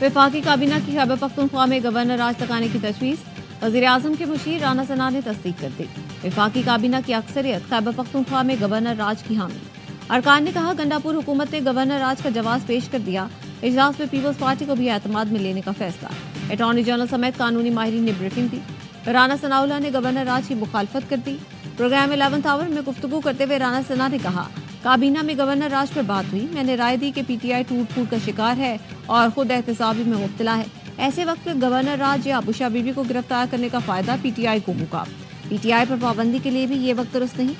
वफाकी काबीना की खैबर पख्तूनख्वा में गवर्नर राज तक आने की तजवीज़, वज़ीर आज़म के मुशीर राना सना ने तस्दीक कर दी। वफाकी काबीना की अक्सरियत खैबर पख्तूनख्वा में गवर्नर राज की हामी। अरकान ने कहा, गंडापुर हुकूमत ने गवर्नर राज का जवाब पेश कर दिया। इजलास में पीपल्स पार्टी को भी एतमाद में लेने का फैसला। अटॉर्नी जनरल समेत कानूनी माहिरीन ने ब्रीफिंग दी। राना सनाउल्लाह ने गवर्नर राज की मुखालफत कर दी। प्रोग्राम 11th आवर में गुफ्तगू करते हुए राना सना ने कहा, काबीना में गवर्नर राज पर बात हुई। मैंने राय दी कि पीटीआई टूट फूट का शिकार है और खुद एहतसाबी में मुब्तला है। ऐसे वक्त में गवर्नर राज या बुशा बीबी को गिरफ्तार करने का फायदा पीटीआई को होगा। पीटीआई पर पाबंदी के लिए भी ये वक्त दुरुस्त नहीं।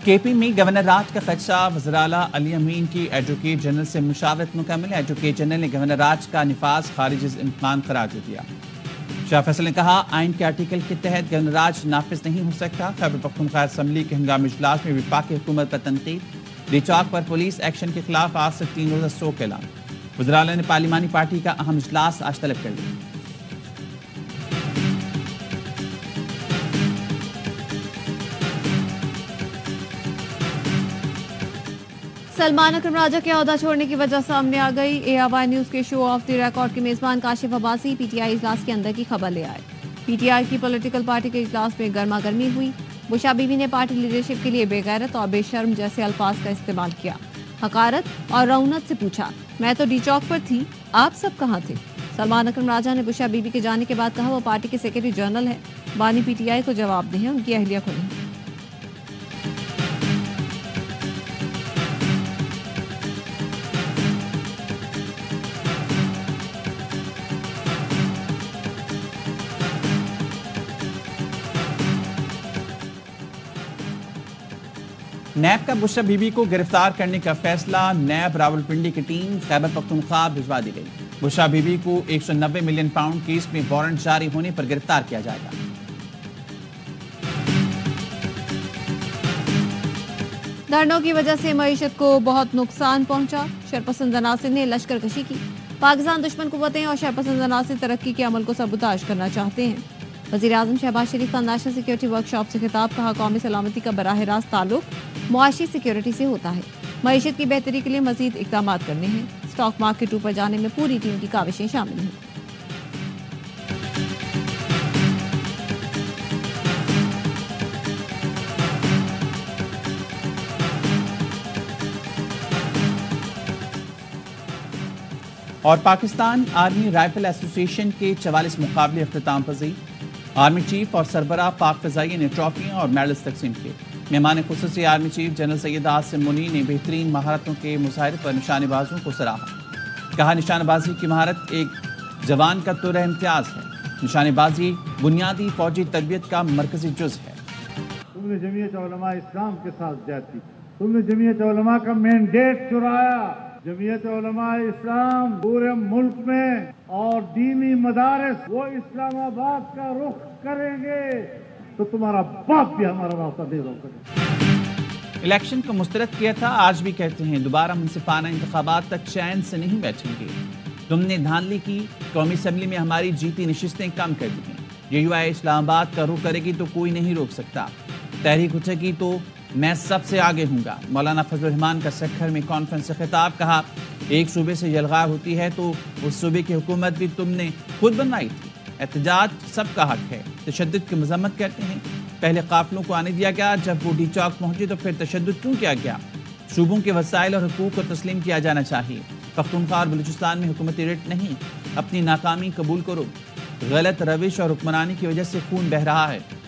केपी में गवर्नर राज का खदशा, वज़ीर-ए-आला अली अमीन की एडवोकेट जनरल से मुशावरत मुकम्मल। एडवोकेट जनरल ने गवर्नर राज का निफाज खारिज इम्कान करार दे दिया। शाह फैसल ने कहा, आइन के आर्टिकल के तहत गवर्नर राज नाफिज नहीं हो सकता। खैबर पख्तूनख्वा असम्बली के हंगामी इजलास में वफाकी हुकूमत पर तनकीद। रिचौक पर पुलिस एक्शन के खिलाफ आज से 3 रोज़ा शोक का ऐलान। वज़ीर-ए-आला ने पार्लिमानी पार्टी का अहम इजलास आज तलब कर लिया। सलमान अकरम राजा के ओहदा छोड़ने की वजह सामने आ गई। ARY न्यूज के शो ऑफ द रिकॉर्ड के मेजबान काशिफ अब्बासी पीटीआई इजलास के अंदर की खबर ले आए। पीटीआई की पॉलिटिकल पार्टी के इजलास में गर्मा गर्मी हुई। बुशा बीबी ने पार्टी लीडरशिप के लिए बेगैरत और बेशर्म जैसे अल्फाज का इस्तेमाल किया। हकारत और रौनत से पूछा, मैं तो डी चौक पर थी, आप सब कहाँ थे? सलमान अकरम राजा ने बुशा बीबी के जाने के बाद कहा, वो पार्टी के सेक्रेटरी जनरल है, बानी पीटीआई को जवाब दें, उनकी अहलिया को नहीं। नैब का बुशा बीबी को गिरफ्तार करने का फैसला। नैब रावलपिंडी की टीम खैबर पख्तूनख्वा भिजवा दी गई। बुशा बीबी को 190 मिलियन पाउंड केस में वारंट जारी होने पर गिरफ्तार किया जाएगा। धरनों की वजह से मईशत को बहुत नुकसान पहुंचा। शरपसंद अनासिर ने लश्कर कशी की। पाकिस्तान दुश्मन कुव्वतें और शरपसंद अनासिर तरक्की के अमल को सबूताज करना चाहते हैं। वज़ीर आज़म शहबाज शरीफ का नेशनल सिक्योरिटी वर्कशॉप से खिताब। कहा, कौमी सलामती का बराह रास्त ताल्लुक मुआशी सिक्योरिटी से होता है। मईशत की बेहतरी के लिए मजीद इक़दाम करने हैं। स्टॉक मार्केट ऊपर जाने में पूरी टीम की काविशें शामिल हैं। और पाकिस्तान आर्मी राइफल एसोसिएशन के 44 मुकाबले अख्तिताम पजीर। आर्मी चीफ और सरबराह पाक फ़िज़ाइया ने ट्रॉफियाँ और मेडल्स तकसीम किए। मेहमान खुसूसी army chief general Syed Asim Munir ने बेहतरीन महारतों के मुजाहरे पर निशानेबाजों को सराहा। कहा, निशानेबाजी की महारत एक जवान का तुर इम्तियाज है। निशानेबाजी बुनियादी फौजी तरबियत का मरकजी जुज है। तुमने जमीयत उलमा इस्लाम के साथ जाती, तुमने जमीयत उलमा का मैंडेट चुराया। जमीयत उलमा इस्लाम पूरे मुल्क में और दीनी मदारस वो इस्लामाबाद का रुख करेंगे तो तुम्हारा बाप भी हमारा रास्ता दे दो। इलेक्शन को मुस्तरद किया था, आज भी कहते हैं दोबारा मुनसिफाना इंतखाबात तक चैन से नहीं बैठेंगे। तुमने धांधली की, कौमी असम्बली में हमारी जीती नशिस्तें कम कर दी हैं। JUI इस्लामाबाद का रुख करेगी तो कोई नहीं रोक सकता। तहरीक उठेगी तो मैं सबसे आगे हूँगा। मौलाना फजल रहमान का सखर में कॉन्फ्रेंस से खिताब। कहा, एक सूबे से यलगार होती है तो उस सूबे की हुकूमत भी तुमने खुद बनाई थी। एहतजाज सबका हक है। तशद्दुद की मजम्मत करते हैं। पहले काफिलों को आने दिया गया, जब वो डी चौक पहुंचे तो फिर तशद्दुद क्यों किया गया? सूबों के वसाइल और हुकूक को तस्लीम किया जाना चाहिए। पख्तूनख्वा और बलूचिस्तान में हुकूमती रिट नहीं। अपनी नाकामी कबूल करो। गलत रविश और हुक्मरानी की वजह से खून बह रहा है।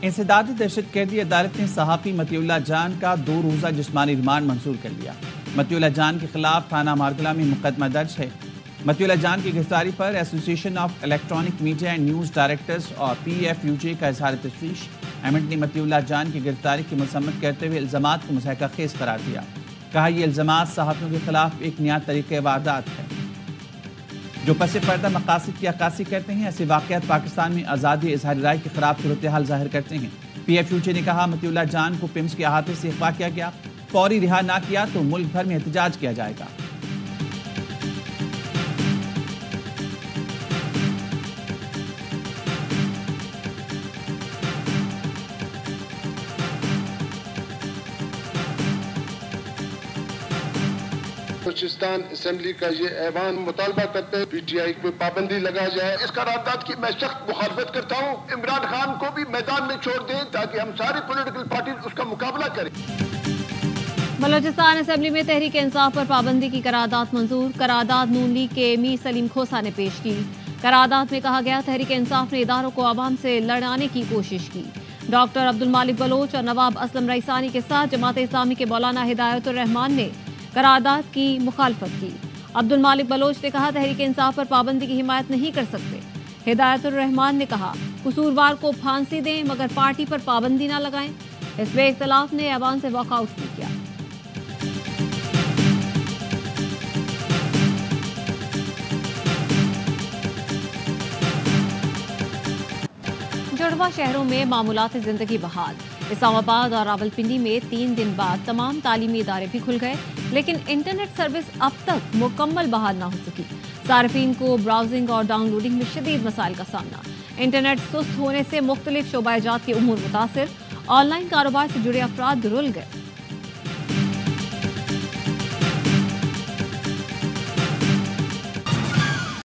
इंसदादी दहशतगर्दी अदालत ने सहाफ़ी मतीउल्लाह जान का 2 रोज़ा जिस्मानी रिमांड मंजूर कर लिया। मतीउल्लाह जान के खिलाफ थाना मारगला में मुकदमा दर्ज है। متی اللہ جان کی گرفتاری پر association of electronic media and news directors اور PFUJ کا اظہار تشویش۔ ایمٹ نے متی اللہ جان کی گرفتاری کی مذمت کرتے ہوئے الزامات کو مضحکہ خیز قرار دیا۔ کہا یہ الزامات صحافیوں کے خلاف ایک نیا طریقہ واردات ہے جو پس پردہ مقاصد کی عکاسی کرتے ہیں۔ ایسے واقعات پاکستان میں آزادی اظہار رائے کی خراب صورتحال ظاہر کرتے ہیں۔ PFUJ نے کہا متی اللہ جان کو پمس کے احاطے سے اغوا کیا گیا، فوری رہا نہ کیا تو ملک بھر میں احتجاج کیا جائے گا۔ بلوچستان اسمبلی کا یہ ایوان مطالبہ کرتے ہیں PTI پہ پابندی لگا جائے۔ اس قرارداد کی میں سخت مخالفت کرتا ہوں۔ عمران خان کو بھی میدان میں چھوڑ دیں تاکہ ہم ساری پولیٹیکل پارٹیز اس کا مقابلہ کریں۔ بلوچستان اسمبلی میں تحریک انصاف پر پابندی کی قرارداد منظور۔ قرارداد نون لیگ کے میر سلیم کھوسا نے پیش کی۔ قرارداد میں کہا گیا تحریک انصاف نے اداروں کو عوام سے لڑانے کی کوشش کی۔ ڈاکٹر عبدالمالک بلوچ اور نواب اسلم رئیسانی کے ساتھ جماعت اسلامی کے مولانا ہدایت الرحمان نے قرارداد کی مخالفت کی۔ عبدالمالک بلوچ نے کہا تحریک انصاف پر پابندی کی حمایت نہیں کر سکتے۔ ہدایت الرحمان نے کہا قصوروار کو پھانسی دیں مگر پارٹی پر پابندی نہ لگائیں۔ حزب اختلاف نے ایوان سے واک آؤٹ بھی کیا۔ جڑواں شہروں میں معمولات زندگی بحال۔ اسلام آباد اور راولپنڈی میں 3 دن بعد تمام تعلیمی ادارے بھی کھل گئے، لیکن انٹرنیٹ سروس اب تک مکمل بحال نہ ہو سکی۔ صارفین کو براؤزنگ اور ڈاؤن لوڈنگ میں شدید مسائل کا سامنا۔ انٹرنیٹ سست ہونے سے مختلف شعبہ جات کے امور متاثر۔ آن لائن کاروبار سے جڑے افراد رل گئے۔